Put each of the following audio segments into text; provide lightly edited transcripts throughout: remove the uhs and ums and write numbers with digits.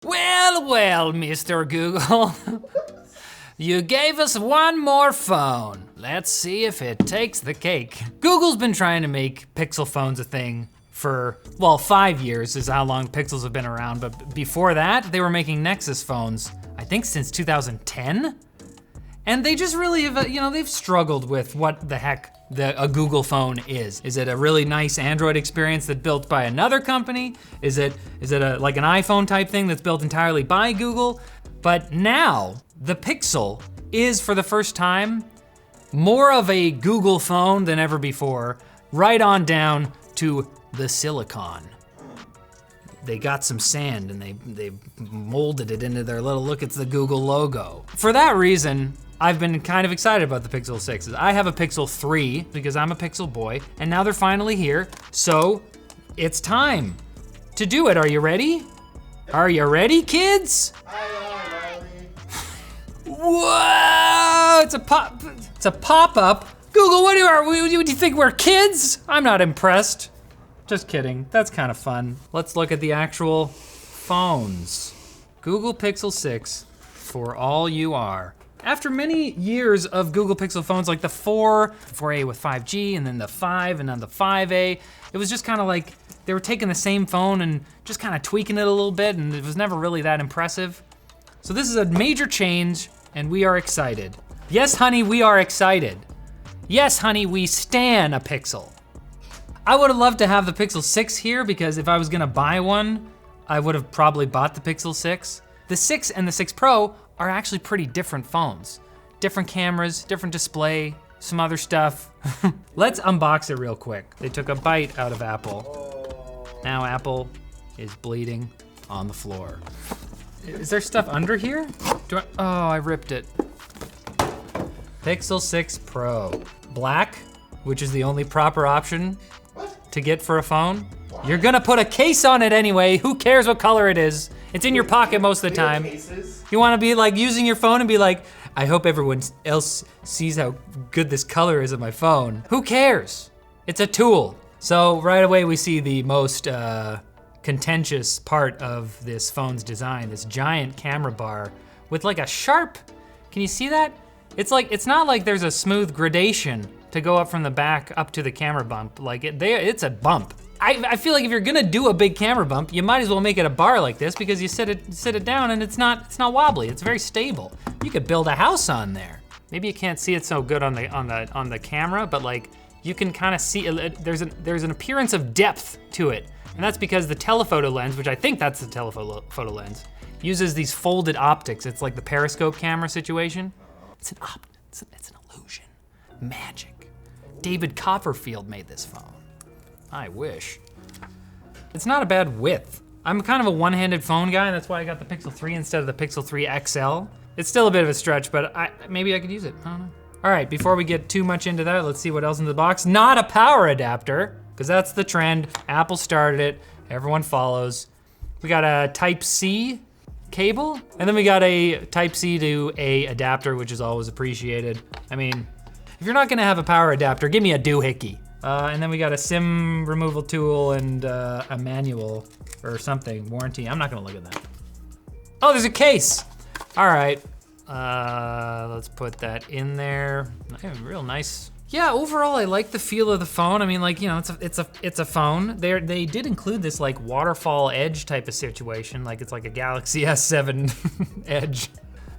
Well, well, Mr. Google. You gave us one more phone. Let's see if it takes the cake. Google's been trying to make Pixel phones a thing for, well, 5 years is how long Pixels have been around, but before that, they were making Nexus phones, I think since 2010? And they just really have, they've struggled with what the heck a Google phone is. Is it a really nice Android experience that's built by another company? Is it like an iPhone type thing that's built entirely by Google? But now, the Pixel is, for the first time, more of a Google phone than ever before, right on down to the silicon. They got some sand and they molded it into their little, look, it's the Google logo. For that reason, I've been kind of excited about the Pixel 6s. I have a Pixel 3 because I'm a Pixel boy, and now they're finally here, so it's time to do it. Are you ready? Are you ready, kids? Whoa, it's a pop-up. Google, what do you think, we're kids? I'm not impressed. Just kidding, that's kind of fun. Let's look at the actual phones. Google Pixel 6, for all you are. After many years of Google Pixel phones, like the 4A with 5G, and then the 5, and then the 5A, it was just kind of like, they were taking the same phone and just kind of tweaking it a little bit, and it was never really that impressive. So this is a major change, and we are excited. Yes, honey, we are excited. Yes, honey, we stan a Pixel. I would have loved to have the Pixel 6 here because if I was gonna buy one, I would have probably bought the Pixel 6. The 6 and the 6 Pro are actually pretty different phones. Different cameras, different display, some other stuff. Let's unbox it real quick. They took a bite out of Apple. Now Apple is bleeding on the floor. Is there stuff under here? Oh, I ripped it. Pixel 6 Pro. Black, which is the only proper option to get for a phone. You're gonna put a case on it anyway. Who cares what color it is? It's in your pocket most of the time. You wanna be like using your phone and be like, I hope everyone else sees how good this color is of my phone. Who cares? It's a tool. So right away we see the most contentious part of this phone's design, this giant camera bar with like a sharp, can you see that? It's not like there's a smooth gradation to go up from the back up to the camera bump. Like it's a bump. I feel like if you're gonna do a big camera bump, you might as well make it a bar like this because you sit it down and it's not wobbly. It's very stable. You could build a house on there. Maybe you can't see it so good on the camera, but like you can kind of see there's an appearance of depth to it, and that's because the telephoto lens, which I think that's the telephoto lens, uses these folded optics. It's like the periscope camera situation. It's an illusion, magic. David Copperfield made this phone. I wish. It's not a bad width. I'm kind of a one-handed phone guy, and that's why I got the Pixel 3 instead of the Pixel 3 XL. It's still a bit of a stretch, but maybe I could use it, I don't know. All right, before we get too much into that, let's see what else in the box. Not a power adapter, because that's the trend. Apple started it, everyone follows. We got a Type-C cable, and then we got a Type-C to A adapter, which is always appreciated. I mean, if you're not gonna have a power adapter, give me a doohickey. And then we got a SIM removal tool and a manual or something, warranty. I'm not gonna look at that. Oh, there's a case. All right, let's put that in there. Real nice. Yeah, overall I like the feel of the phone. I mean, like, it's a phone. They did include this like waterfall edge type of situation, like it's like a Galaxy S7 edge.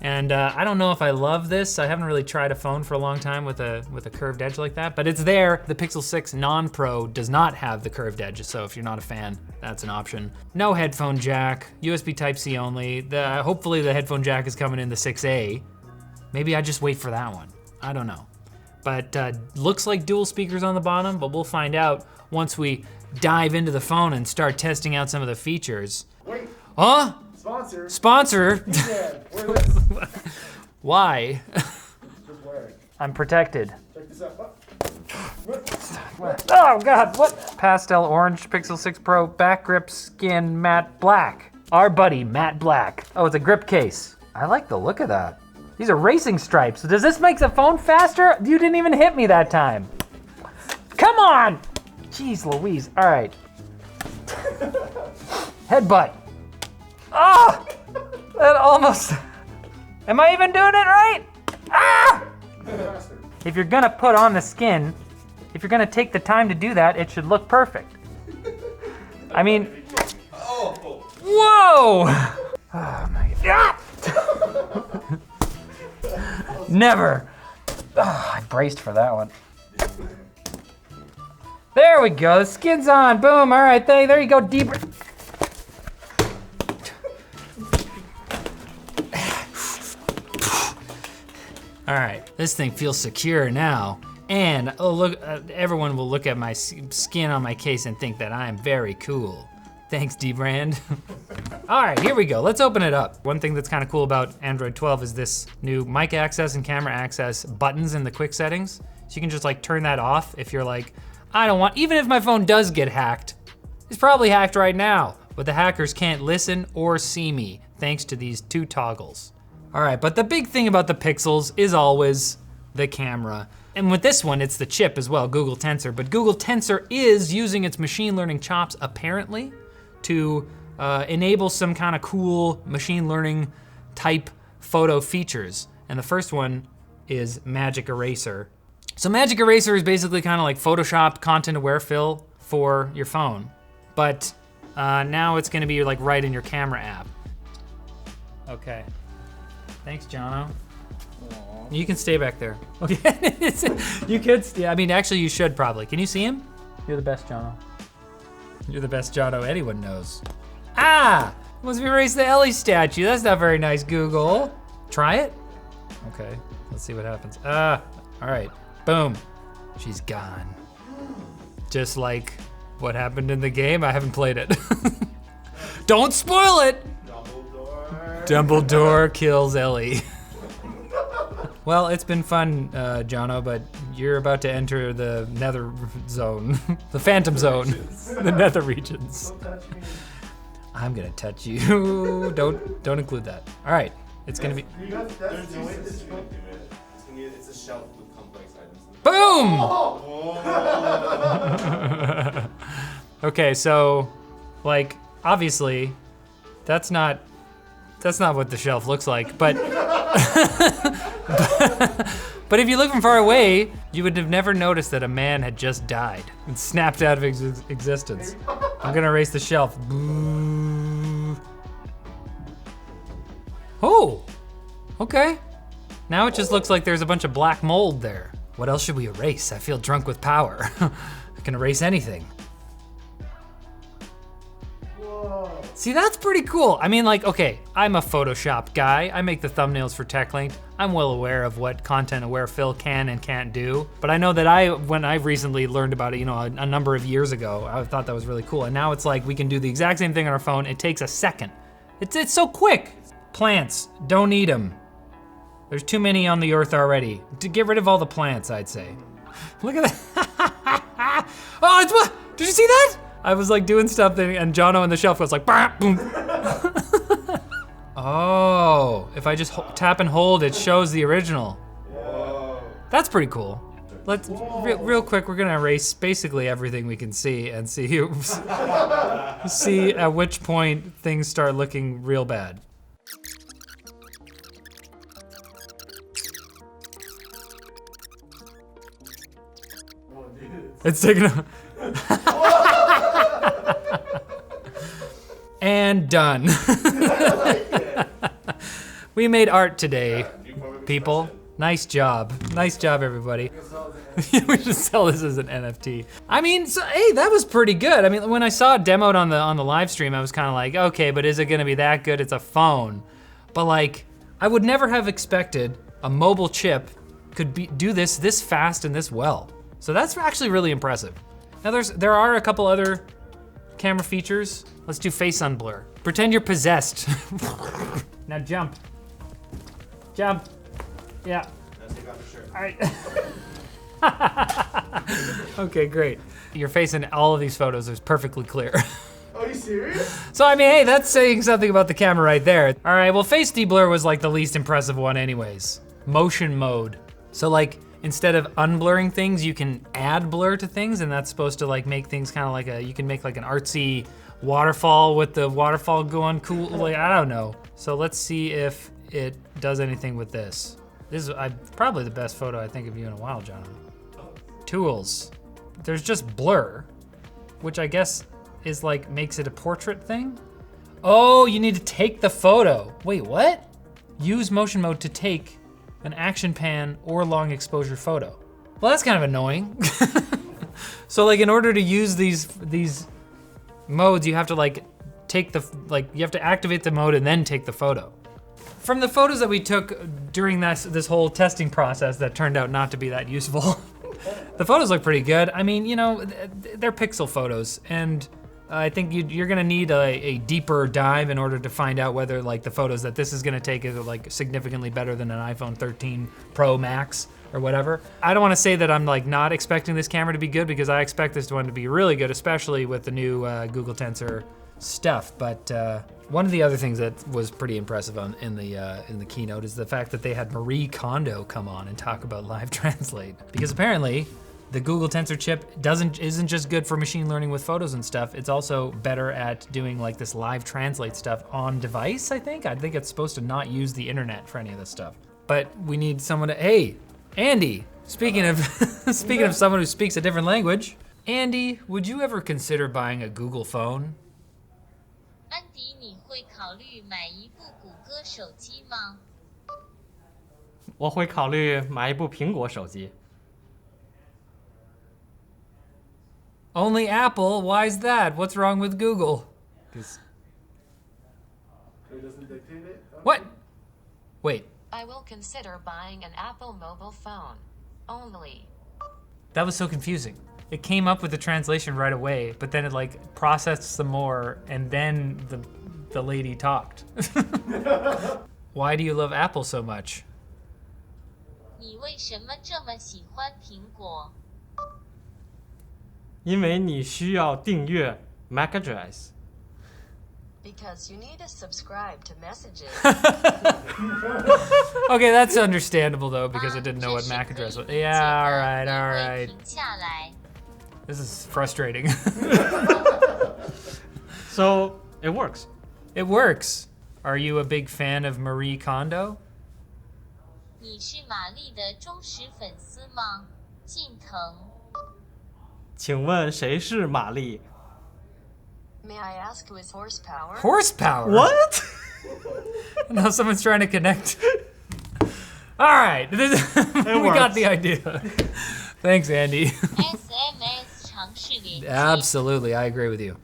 And I don't know if I love this. I haven't really tried a phone for a long time with a curved edge like that, but it's there. The Pixel 6 non-Pro does not have the curved edge, so if you're not a fan, that's an option. No headphone jack, USB Type-C only. Hopefully the headphone jack is coming in the 6A. Maybe I just wait for that one. I don't know. But looks like dual speakers on the bottom, but we'll find out once we dive into the phone and start testing out some of the features. Wait. Huh? Sponsor. Sponsor? Yeah, wear this. Why? Just wear it. I'm protected. Check this out. Oh God, what? Pastel orange Pixel 6 Pro back grip skin matte black. Our buddy, matte black. Oh, it's a grip case. I like the look of that. These are racing stripes. Does this make the phone faster? You didn't even hit me that time. Come on! Jeez Louise, all right. Headbutt. Oh, that almost, am I even doing it right? Ah! Faster. If you're gonna put on the skin, if you're gonna take the time to do that, it should look perfect. I mean, whoa! Oh my God. Never. Oh, I braced for that one. There we go, the skin's on, boom, all right, there you go, deeper. All right, this thing feels secure now. And oh look, everyone will look at my skin on my case and think that I'm very cool. Thanks, dbrand. All right, here we go, let's open it up. One thing that's kind of cool about Android 12 is this new mic access and camera access buttons in the quick settings. So you can just like turn that off if you're like, I don't want, even if my phone does get hacked, it's probably hacked right now, but the hackers can't listen or see me thanks to these two toggles. All right, but the big thing about the Pixels is always the camera. And with this one, it's the chip as well, Google Tensor. But Google Tensor is using its machine learning chops, apparently, to enable some kind of cool machine learning type photo features. And the first one is Magic Eraser. So Magic Eraser is basically kind of like Photoshop content aware fill for your phone. But now it's gonna be like right in your camera app. Okay. Thanks, Jono. Aww. You can stay back there. Okay, you could, I mean, actually you should probably. Can you see him? You're the best, Jono. You're the best Jono anyone knows. Ah, must erase the Ellie statue. That's not very nice, Google. Try it? Okay, let's see what happens. All right, boom, she's gone. Just like what happened in the game, I haven't played it. Don't spoil it! Dumbledore kills Ellie. Well, it's been fun, Jono, but you're about to enter the nether zone. The phantom zone. The nether regions. Don't touch me. I'm gonna touch you. Don't include that. All right, it's gonna be. You guys, that's There's no way this is gonna do it. It's a shelf with complex items. Boom! Oh! Okay, so, like, obviously, that's not what the shelf looks like, but but if you look from far away, you would have never noticed that a man had just died and snapped out of existence. I'm gonna erase the shelf. Boo. Oh, okay. Now it just looks like there's a bunch of black mold there. What else should we erase? I feel drunk with power. I can erase anything. Whoa. See, that's pretty cool. I mean, like, okay, I'm a Photoshop guy. I make the thumbnails for TechLinked. I'm well aware of what content-aware fill can and can't do. But I know that when I recently learned about it, you know, a number of years ago, I thought that was really cool. And now it's like we can do the exact same thing on our phone. It takes a second. It's so quick. Plants, don't eat them. There's too many on the earth already. To get rid of all the plants, I'd say. Look at that. Oh, it's what? Did you see that? I was like doing something and Jono on the shelf was like, bah, boom. Oh, if I just tap and hold, it shows the original. Whoa. That's pretty cool. Let's, real quick, we're gonna erase basically everything we can see and see, see at which point things start looking real bad. Oh, dude. It's taking a, and done. We made art today, people. Nice job. Nice job, everybody. We should sell this as an NFT. I mean, so, hey, that was pretty good. I mean, when I saw it demoed on the live stream, I was kind of like, okay, but is it gonna be that good? It's a phone. But like, I would never have expected a mobile chip could do this fast and this well. So that's actually really impressive. Now there are a couple other camera features. Let's do face unblur. Pretend you're possessed. Now jump. Jump. Yeah. Now take off your shirt. All right. Okay, great. Your face in all of these photos is perfectly clear. Are you serious? So I mean, hey, that's saying something about the camera right there. All right, well, face deblur was like the least impressive one anyways. Motion mode. So like, instead of unblurring things, you can add blur to things, and that's supposed to like make things kind of like you can make like an artsy waterfall with the waterfall going cool. Like, I don't know. So let's see if it does anything with this. This is probably the best photo I think of you in a while, John. Tools. There's just blur, which I guess is like makes it a portrait thing. Oh, you need to take the photo. Wait, what? Use motion mode to take an action pan or long exposure photo. Well, that's kind of annoying. So like in order to use these modes, you have to like you have to activate the mode and then take the photo. From the photos that we took during this whole testing process that turned out not to be that useful, the photos look pretty good. I mean, you know, they're pixel photos, and I think you're gonna need a deeper dive in order to find out whether like the photos that this is gonna take is like significantly better than an iPhone 13 Pro Max or whatever. I don't wanna say that I'm like not expecting this camera to be good, because I expect this one to be really good, especially with the new Google Tensor stuff. But one of the other things that was pretty impressive in the keynote is the fact that they had Marie Kondo come on and talk about Live Translate, because apparently the Google Tensor chip isn't just good for machine learning with photos and stuff, it's also better at doing like this Live Translate stuff on device, I think. I think it's supposed to not use the internet for any of this stuff. But we need someone to, hey, Andy, speaking of speaking of someone who speaks a different language, Andy, would you ever consider buying a Google phone? 安迪，你会考虑买一部谷歌手机吗？我会考虑买一部苹果手机。 Only Apple? Why's that? What's wrong with Google? It doesn't dictate it? What? Wait, I will consider buying an Apple mobile phone. Only. that was so confusing. It came up with the translation right away, but then it like processed some more, and then the lady talked. Why do you love Apple so much? 你为什么这么喜欢苹果？因为你需要订阅 MAC address。 Because you need to subscribe to messages. Okay, that's understandable though, because I didn't know what MAC address was. Yeah, all right. 停下来。 This is frustrating. So it works. It works. Are you a big fan of Marie Kondo? 你是玛丽的忠实粉丝吗？近藤。请问谁是玛丽 May I ask who is horsepower? Horsepower?？What? Now someone's trying to connect. All right, we got works. the idea. Thanks, Andy. SMS 尝试连接。 Absolutely, I agree with you.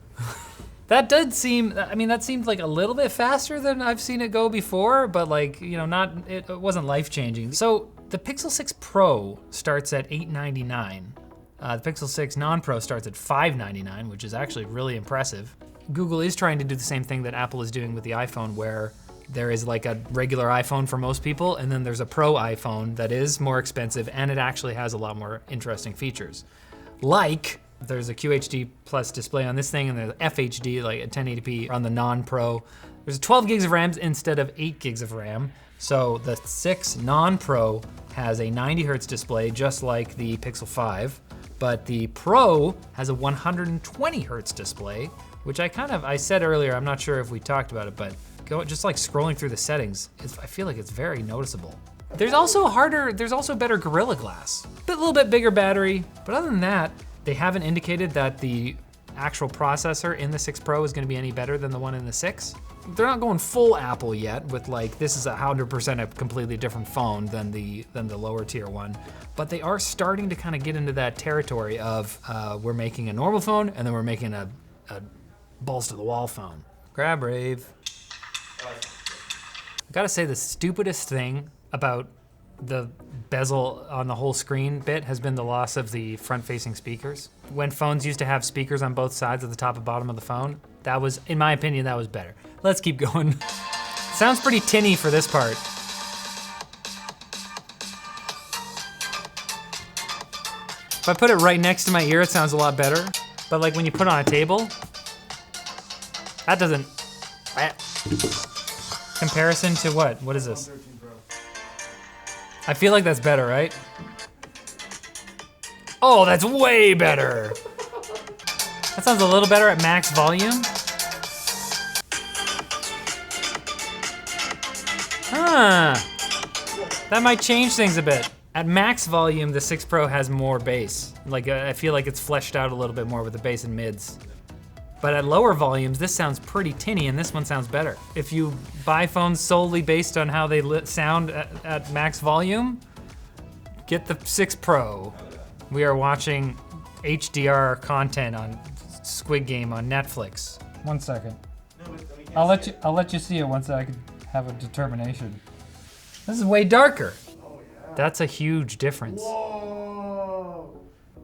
That did seem, I mean, that seemed like a little bit faster than I've seen it go before, but like, you know, it wasn't life-changing. So the Pixel 6 Pro starts at $899. The Pixel 6 non-Pro starts at $599, which is actually really impressive. Google is trying to do the same thing that Apple is doing with the iPhone, where there is like a regular iPhone for most people, and then there's a Pro iPhone that is more expensive, and it actually has a lot more interesting features. Like, there's a QHD plus display on this thing, and there's FHD, like a 1080p on the non-Pro. There's 12 gigs of RAM instead of 8 gigs of RAM. So the 6 non-Pro has a 90 hertz display, just like the Pixel 5, but the Pro has a 120 hertz display, which I said earlier, I'm not sure if we talked about it, but just like scrolling through the settings, I feel like it's very noticeable. There's also better Gorilla Glass. A little bit bigger battery, but other than that, they haven't indicated that the actual processor in the 6 Pro is gonna be any better than the one in the 6. They're not going full Apple yet with like, this is 100% a completely different phone than the lower tier one. But they are starting to kind of get into that territory of we're making a normal phone and then we're making a balls to the wall phone. Grab Rave. I gotta say the stupidest thing about the bezel on the whole screen bit has been the loss of the front-facing speakers. When phones used to have speakers on both sides of the top and bottom of the phone, that was, in my opinion, that was better. Let's keep going. Sounds pretty tinny for this part. If I put it right next to my ear, it sounds a lot better. But like when you put it on a table, that doesn't, comparison to what? What is this? 13 Pro. I feel like that's better, right? Oh, that's way better. That sounds a little better at max volume. Huh. That might change things a bit. At max volume, the 6 Pro has more bass. Like, I feel like it's fleshed out a little bit more with the bass and mids. But at lower volumes, this sounds pretty tinny and this one sounds better. If you buy phones solely based on how they sound at max volume, get the 6 Pro. We are watching HDR content on Squid Game on Netflix. 1 second. I'll let you see it once I can have a determination. This is way darker. That's a huge difference. Whoa.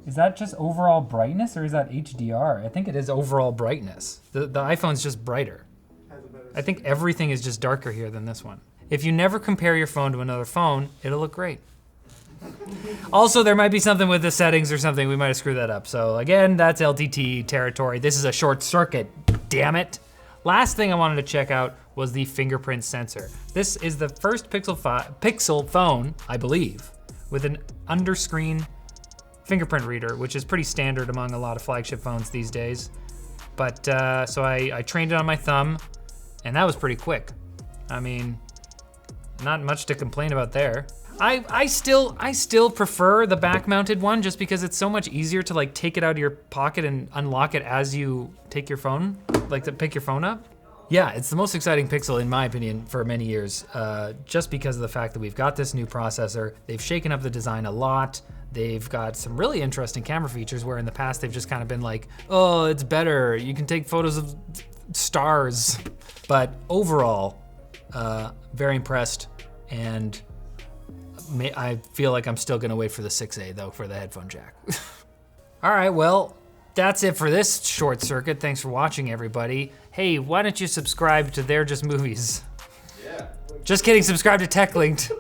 Is that just overall brightness or is that HDR? I think it is overall brightness. The iPhone's just brighter. I think everything is just darker here than this one. If you never compare your phone to another phone, it'll look great. Also, there might be something with the settings or something. We might have screwed that up. So again, that's LTT territory. This is a short circuit, damn it. Last thing I wanted to check out was the fingerprint sensor. This is the first Pixel phone, I believe, with an under-screen fingerprint reader, which is pretty standard among a lot of flagship phones these days. But so I trained it on my thumb, and that was pretty quick. I mean, not much to complain about there. I still prefer the back-mounted one just because it's so much easier to like take it out of your pocket and unlock it as you take your phone, like to pick your phone up. Yeah, it's the most exciting Pixel in my opinion for many years, just because of the fact that we've got this new processor. They've shaken up the design a lot. They've got some really interesting camera features where in the past they've just kind of been like, oh, it's better. You can take photos of stars. But overall, very impressed, and I feel like I'm still gonna wait for the 6A though for the headphone jack. All right, well, that's it for this short circuit. Thanks for watching, everybody. Hey, why don't you subscribe to They're Just Movies? Yeah. Just kidding, subscribe to TechLinked.